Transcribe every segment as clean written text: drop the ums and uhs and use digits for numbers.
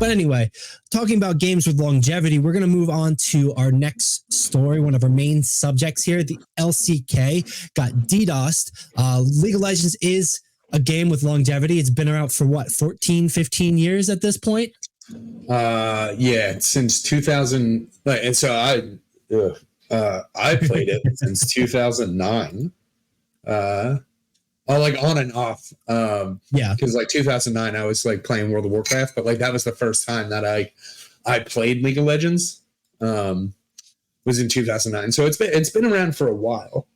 But anyway, talking about games with longevity, we're going to move on to our next story, one of our main subjects here. The LCK got DDoS'd. League of Legends is a game with longevity. It's been around for what, 14, 15 years at this point? Yeah, since 2000. And so I played it since 2009. Like on and off. Yeah. Because like 2009, I was like playing World of Warcraft, but like that was the first time that I played League of Legends. Was in 2009. So it's been around for a while.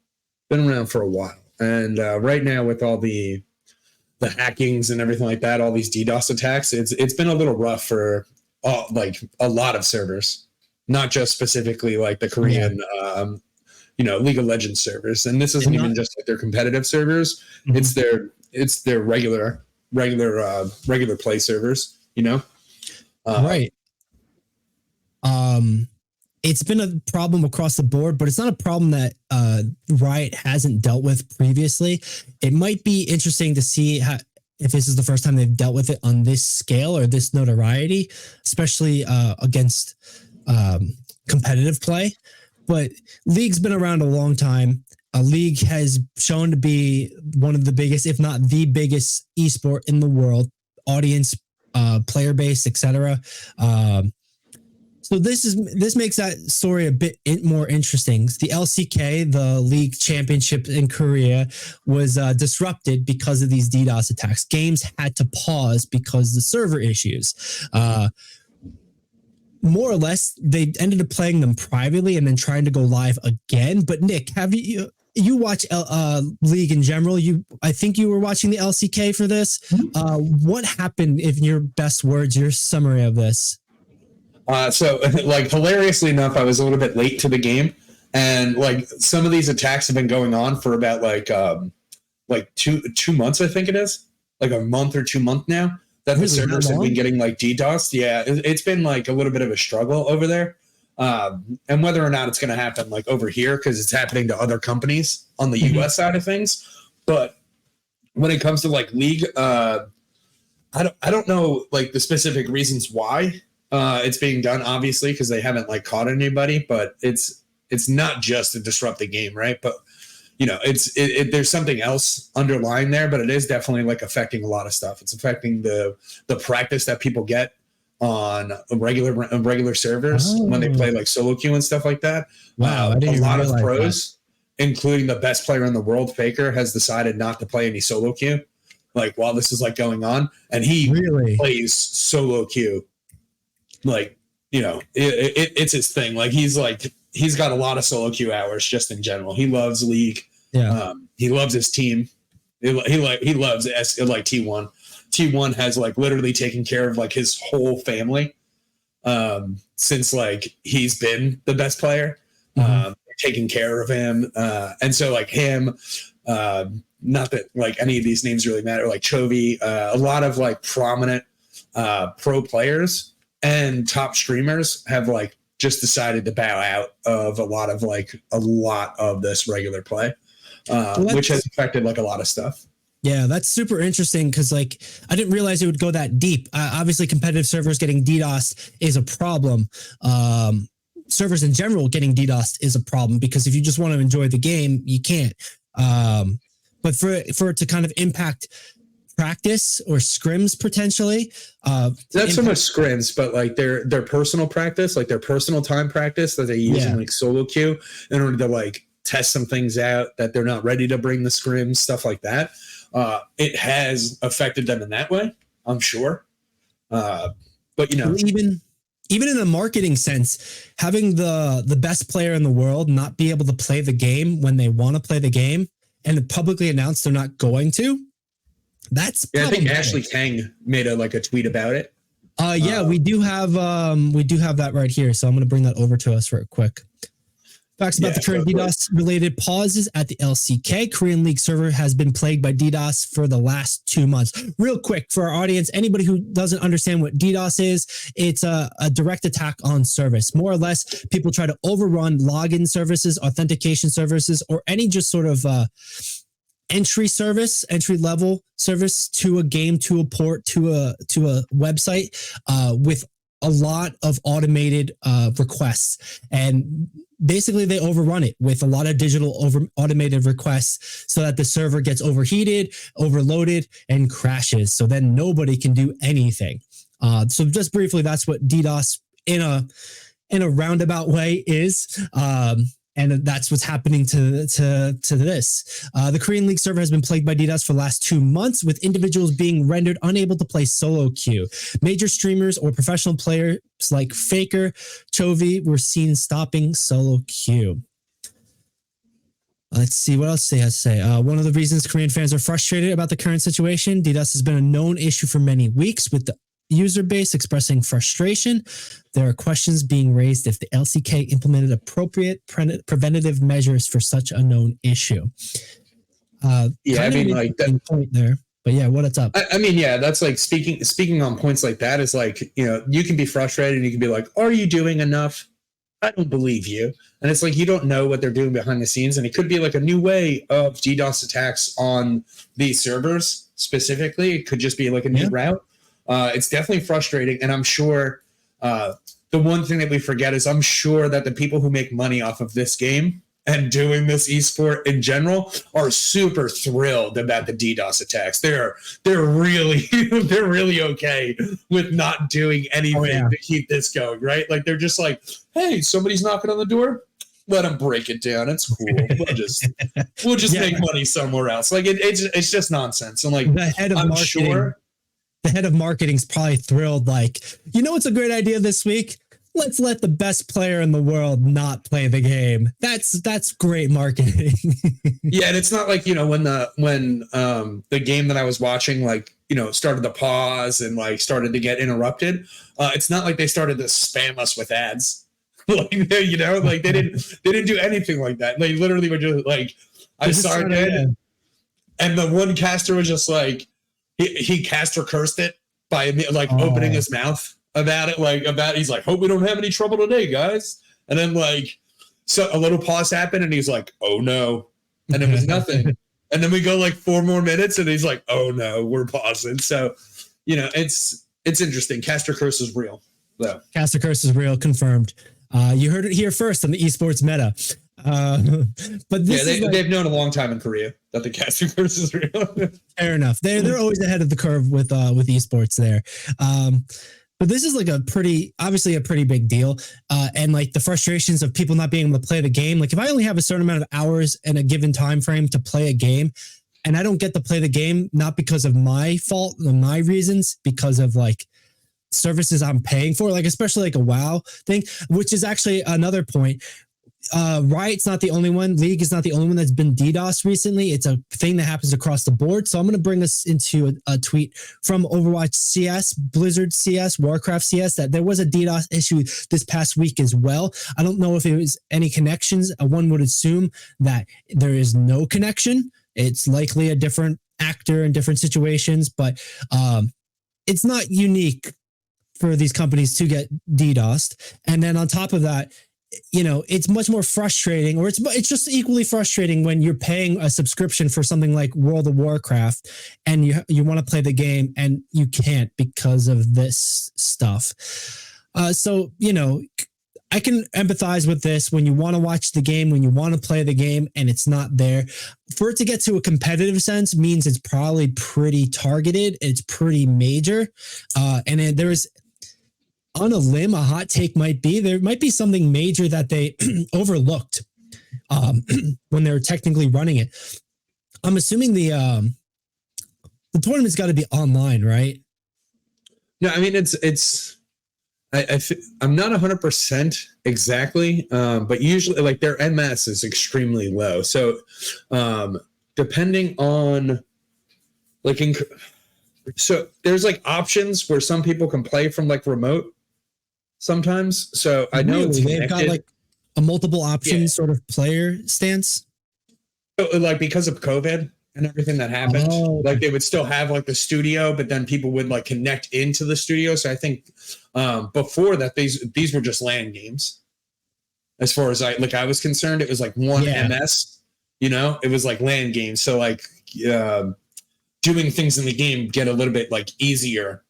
And right now with all the hackings and everything like that, all these DDoS attacks, it's been a little rough for like a lot of servers, not just specifically like the Korean League of Legends servers. And this isn't even just like their competitive servers. Mm-hmm. It's their regular play servers, right. It's been a problem across the board, but it's not a problem that Riot hasn't dealt with previously. It might be interesting to see if this is the first time they've dealt with it on this scale or this notoriety, especially against competitive play. But League's been around a long time. League has shown to be one of the biggest, if not the biggest, esport in the world. Audience, player base, etc. So this makes that story a bit more interesting. The LCK, the League Championship in Korea, was disrupted because of these DDoS attacks. Games had to pause because of the server issues. More or less, they ended up playing them privately and then trying to go live again. But Nick, have you watch League in general? I think you were watching the LCK for this. What happened, in your best words, your summary of this? So like hilariously enough, I was a little bit late to the game, and like some of these attacks have been going on for about like 2 months, I think it is, like a month or 2 months now that the servers have been getting like DDoSed. Yeah, it's been like a little bit of a struggle over there, and whether or not it's going to happen like over here, because it's happening to other companies on the US side of things. But when it comes to like League, I don't know like the specific reasons why it's being done, obviously, because they haven't like caught anybody, but it's not just to disrupt the game, right? But there's something else underlying there, but it is definitely like affecting a lot of stuff. It's affecting the practice that people get on regular servers when they play like solo queue and stuff like that. Wow, a lot of pros, including the best player in the world, Faker, has decided not to play any solo queue like while this is like going on, and he plays solo queue. Like, it's his thing. Like he's got a lot of solo queue hours just in general. He loves League. Yeah. He loves his team. He loves like T1. T1 has like literally taken care of like his whole family since like he's been the best player, taking care of him. And so like him, not that like any of these names really matter, like Chovy, a lot of like prominent pro players and top streamers have like just decided to bow out of a lot of this regular play, which has affected like a lot of stuff. Yeah, that's super interesting because like I didn't realize it would go that deep. Obviously, competitive servers getting DDoSed is a problem. Servers in general getting DDoSed is a problem because if you just want to enjoy the game, you can't. But for it to kind of impact practice or scrims potentially, not so much scrims, but like their personal practice, like their personal time practice that they use in like solo queue in order to like test some things out that they're not ready to bring the scrims, stuff like that. It has affected them in that way, I'm sure. But even in a marketing sense, having the best player in the world not be able to play the game when they want to play the game and publicly announce they're not going to. That's I think Ashley Kang made a tweet about it. We do have that right here. So I'm going to bring that over to us real quick. Facts about the current DDoS-related pauses at the LCK. Korean League server has been plagued by DDoS for the last 2 months. Real quick, for our audience, anybody who doesn't understand what DDoS is, it's a direct attack on service. More or less, people try to overrun login services, authentication services, or any just sort of entry level service to a game, to a port, to a website, with a lot of automated requests. And basically they overrun it with a lot of automated requests so that the server gets overheated, overloaded, and crashes. So then nobody can do anything. So just briefly, that's what DDoS in a roundabout way is. And that's what's happening to this. The Korean League server has been plagued by DDoS for the last 2 months, with individuals being rendered unable to play solo queue. Major streamers or professional players like Faker, Chovy were seen stopping solo queue. Let's see what else they have to say. One of the reasons Korean fans are frustrated about the current situation, DDoS has been a known issue for many weeks, with the user base expressing frustration. There are questions being raised if the LCK implemented appropriate preventative measures for such a known issue. Yeah, I mean, like that point there. But yeah, what's up? I mean, yeah, that's like speaking on points like that is like, you know, you can be frustrated and you can be like, are you doing enough? I don't believe you. And it's like, you don't know what they're doing behind the scenes. And it could be like a new way of DDoS attacks on these servers specifically. It could just be like a new route. It's definitely frustrating. And I'm sure the one thing that we forget is I'm sure that the people who make money off of this game and doing this esport in general are super thrilled about the DDoS attacks. They're really they're really okay with not doing anything to keep this going, right? Like they're just like, hey, somebody's knocking on the door. Let them break it down. It's cool. We'll just make money somewhere else. Like it's just nonsense. And like the head of marketing, the head of marketing's probably thrilled. Like, you know what's a great idea this week? Let's let the best player in the world not play the game. That's great marketing. Yeah, and it's not like, you know, when the game that I was watching, like, you know, started to pause and like started to get interrupted. It's not like they started to spam us with ads. Like, you know, like they didn't do anything like that. They literally were just like, I started, and the one caster was just like, he caster cursed it by like opening his mouth about it, he's like, hope we don't have any trouble today, guys. And then like, so a little pause happened and he's like, oh no. And it was nothing. And then we go like 4 more minutes and he's like, oh no, we're pausing. So, you know, it's interesting. Caster curse is real though. Caster curse is real, confirmed. You heard it here first on the Esports Meta. But this they've known a long time in Korea that the caster curse is real. Fair enough. They're always ahead of the curve with esports there. But this is like obviously a pretty big deal. And like the frustrations of people not being able to play the game. Like if I only have a certain amount of hours in a given time frame to play a game, and I don't get to play the game, not because of my fault or my reasons, because of like services I'm paying for, like especially like a WoW thing, which is actually another point. Riot's not the only one. League is not the only one that's been DDoS recently. It's a thing that happens across the board. So I'm going to bring us into a tweet from Overwatch CS, Blizzard CS, Warcraft CS, that there was a DDoS issue this past week as well. I don't know if it was any connections. One would assume that there is no connection. It's likely a different actor in different situations, but it's not unique for these companies to get DDoSed. And then on top of that, you know, it's much more frustrating, or it's just equally frustrating when you're paying a subscription for something like World of Warcraft and you want to play the game and you can't because of this stuff. So, you know, I can empathize with this when you want to watch the game, when you want to play the game and it's not there. For it to get to a competitive sense means it's probably pretty targeted. It's pretty major. And then there's, on a limb, a hot take might be there might be something major that they overlooked when they were technically running it. I'm assuming the tournament's got to be online, right? No, I mean I'm not 100% exactly, but usually like their NMAS is extremely low. So depending on like so there's like options where some people can play from like remote sometimes. So I know they've got like a multiple option sort of player stance. So, like because of COVID and everything that happened, like they would still have like the studio, but then people would like connect into the studio. So I think before that, these were just LAN games. As far as I was concerned, it was like one MS, you know, it was like LAN games. So like doing things in the game get a little bit like easier.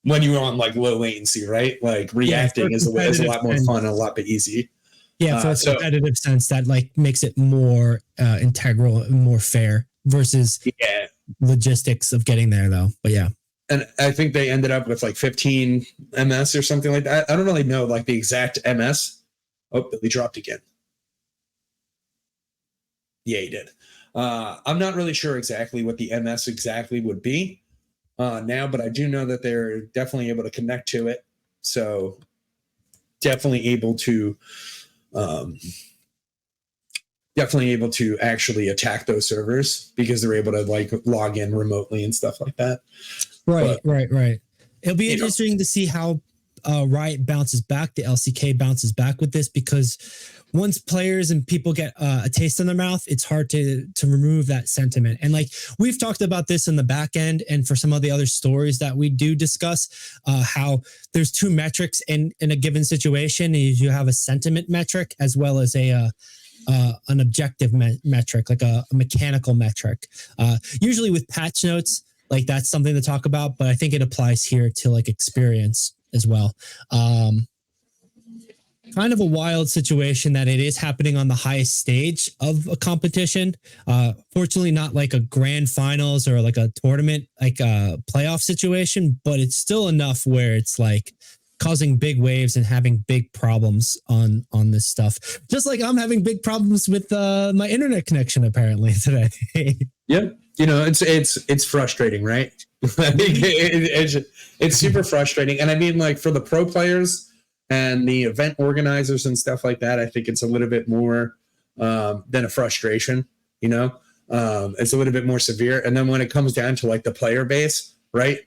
When you're on like low latency, right? Like reacting is a lot more fun and a lot bit easy. Yeah, for a competitive sense, that like makes it more integral and more fair versus logistics of getting there, though. But yeah, and I think they ended up with like 15 MS or something like that. I don't really know like the exact MS. Oh, Billy dropped again. Yeah, he did. I'm not really sure exactly what the MS exactly would be now, but I do know that they're definitely able to connect to it. So definitely able to actually attack those servers because they're able to like log in remotely and stuff like that. Right. It'll be interesting to see how Riot bounces back, the LCK bounces back with this, because once players and people get a taste in their mouth, it's hard to remove that sentiment. And like we've talked about this in the back end, and for some of the other stories that we do discuss, how there's two metrics in a given situation. You have a sentiment metric as well as an objective metric, like a mechanical metric. Usually with patch notes, like that's something to talk about, but I think it applies here to like experience as well. Kind of a wild situation that it is happening on the highest stage of a competition. Fortunately, not like a grand finals or like a tournament, like a playoff situation, but it's still enough where it's like causing big waves and having big problems on this stuff. Just like I'm having big problems with my internet connection apparently today. Yep. You know, it's frustrating, right? It's super frustrating. And I mean, like for the pro players and the event organizers and stuff like that, I think it's a little bit more than a frustration, you know? It's a little bit more severe. And then when it comes down to like the player base, right?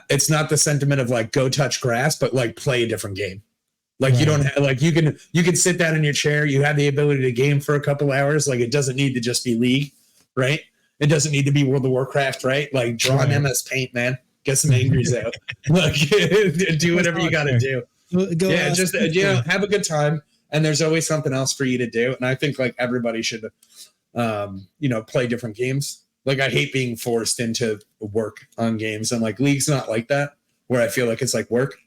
It's not the sentiment of like go touch grass, but like play a different game. Like you don't have, like you can sit down in your chair. You have the ability to game for a couple hours. Like it doesn't need to just be League, right? It doesn't need to be World of Warcraft, right? Like draw an MS Paint, man. Get some angries out. Like do whatever you got to do. Just have a good time. And there's always something else for you to do. And I think like everybody should, play different games. Like I hate being forced into work on games, and like League's not like that, where I feel like it's like work.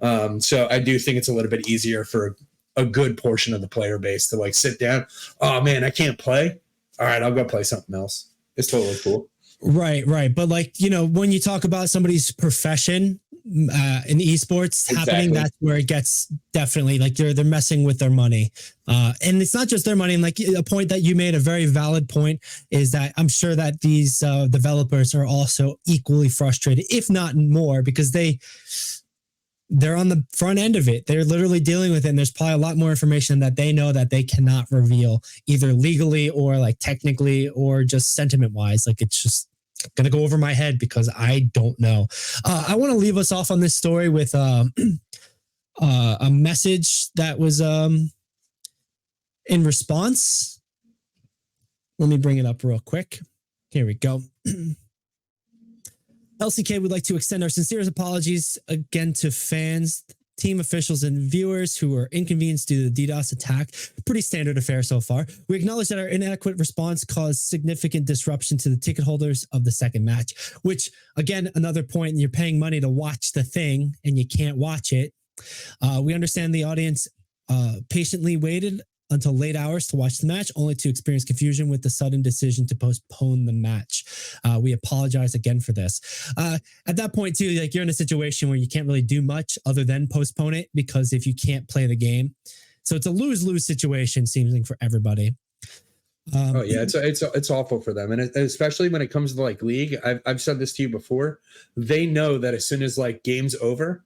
So I do think it's a little bit easier for a good portion of the player base to like sit down. Oh man, I can't play. All right, I'll go play something else. It's totally cool. Right. But like, when you talk about somebody's profession in esports happening, that's where it gets definitely like they're messing with their money. And it's not just their money. And like a point that you made, a very valid point, is that I'm sure that these developers are also equally frustrated, if not more, because they're on the front end of it. They're literally dealing with it. And there's probably a lot more information that they know that they cannot reveal either legally or like technically or just sentiment wise. Like it's just going to go over my head because I don't know. I want to leave us off on this story with a message that was in response. Let me bring it up real quick. Here we go. LCK would like to extend our sincerest apologies again to fans, team officials, and viewers who were inconvenienced due to the DDoS attack. Pretty standard affair so far. We acknowledge that our inadequate response caused significant disruption to the ticket holders of the second match, which, again, another point, you're paying money to watch the thing and you can't watch it. We understand the audience patiently waited until late hours to watch the match, only to experience confusion with the sudden decision to postpone the match. We apologize again for this. At that point, too, like you're in a situation where you can't really do much other than postpone it, because if you can't play the game, so it's a lose-lose situation, seems like, for everybody. It's awful for them, and especially when it comes to like League. I've said this to you before. They know that as soon as like game's over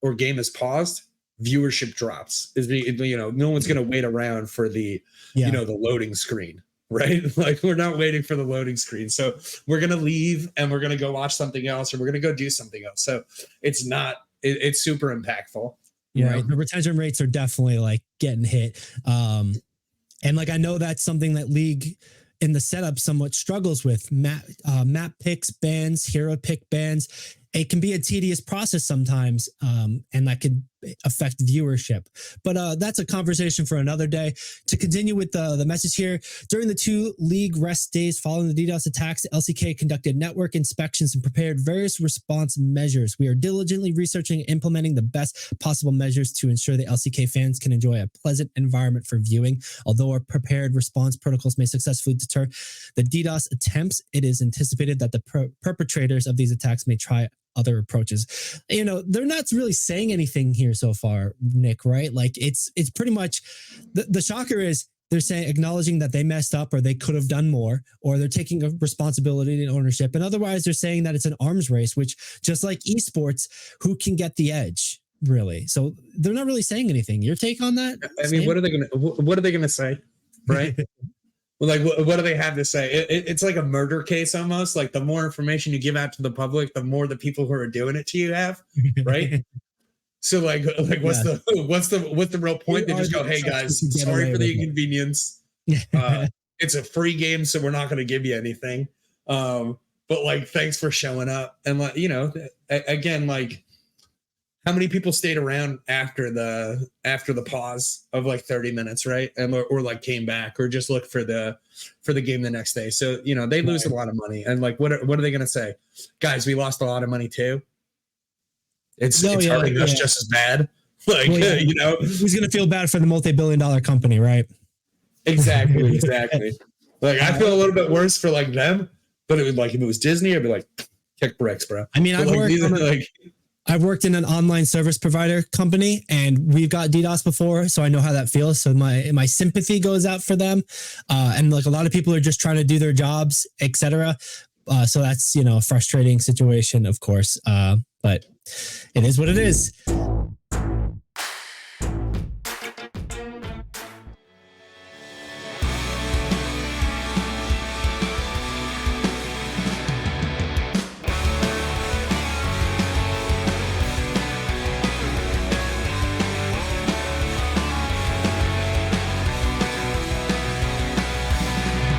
or game is paused, viewership drops. No one's going to wait around for the loading screen, right? Like we're not waiting for the loading screen. So we're going to leave and we're going to go watch something else, or we're going to go do something else. So it's super impactful. Right. The retention rates are definitely like getting hit. And like, I know that's something that League in the setup somewhat struggles with. Map picks, bans, hero pick bans. It can be a tedious process sometimes. And that could affect viewership. But that's a conversation for another day. To continue with the message here, during the 2 league rest days following the DDoS attacks, LCK conducted network inspections and prepared various response measures. We are diligently researching and implementing the best possible measures to ensure the LCK fans can enjoy a pleasant environment for viewing. Although our prepared response protocols may successfully deter the DDoS attempts, it is anticipated that the perpetrators of these attacks may try other approaches. You know, they're not really saying anything here so far, Nick, right? Like it's pretty much the shocker is they're saying, acknowledging that they messed up or they could have done more, or they're taking a responsibility and ownership. And otherwise they're saying that it's an arms race, which just like esports, who can get the edge, really? So they're not really saying anything. Your take on that? I mean, what are they going to say? Right. Like, what do they have to say? It's like a murder case almost. Like the more information you give out to the public, the more the people who are doing it to you have, right? So like what's the real point? They just go, hey guys, sorry for the inconvenience. It's a free game, so we're not going to give you anything. But like, thanks for showing up. And like, you know, again, like, how many people stayed around after the pause of like 30 minutes, right? And or like came back or just looked for the game the next day. So, you know, they lose a lot of money. And like, what are they going to say? Guys, we lost a lot of money too. It's hurting us just as bad. Like, you know, who's going to feel bad for the multi-billion-dollar company, right? Exactly. Like, I feel a little bit worse for like them, but it would like, if it was Disney, I'd be like, kick bricks, bro. I mean, I've worked in an online service provider company, and we've got DDoS before, so I know how that feels. So my sympathy goes out for them. And like a lot of people are just trying to do their jobs, etc. So that's, you know, a frustrating situation, of course. But it is what it is.